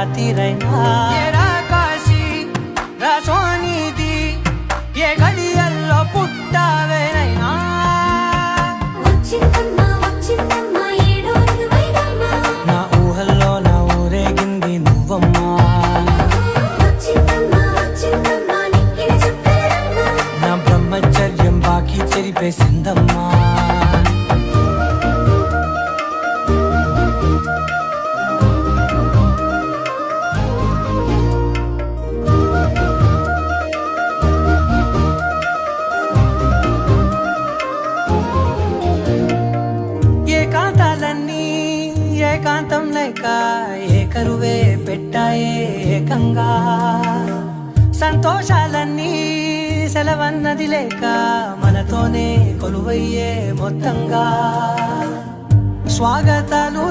రాతిరైనా కాశీ రసోనిది ఏ గడియల్లో పుట్టావేనైనా నా ఊహల్లో నా ఊరేగింది నువ్వమ్మా నా బ్రహ్మచర్యం బాకీ చెరిపేసిందమ్మా ఏకాంతాలన్నీ ఏకాంతం లేక ఏకరువే పెట్టాయే ఏకంగా సంతోషాలన్నీ సెలవన్నది లేక మనతోనే కొలువయ్యే మొత్తంగా స్వాగతాలు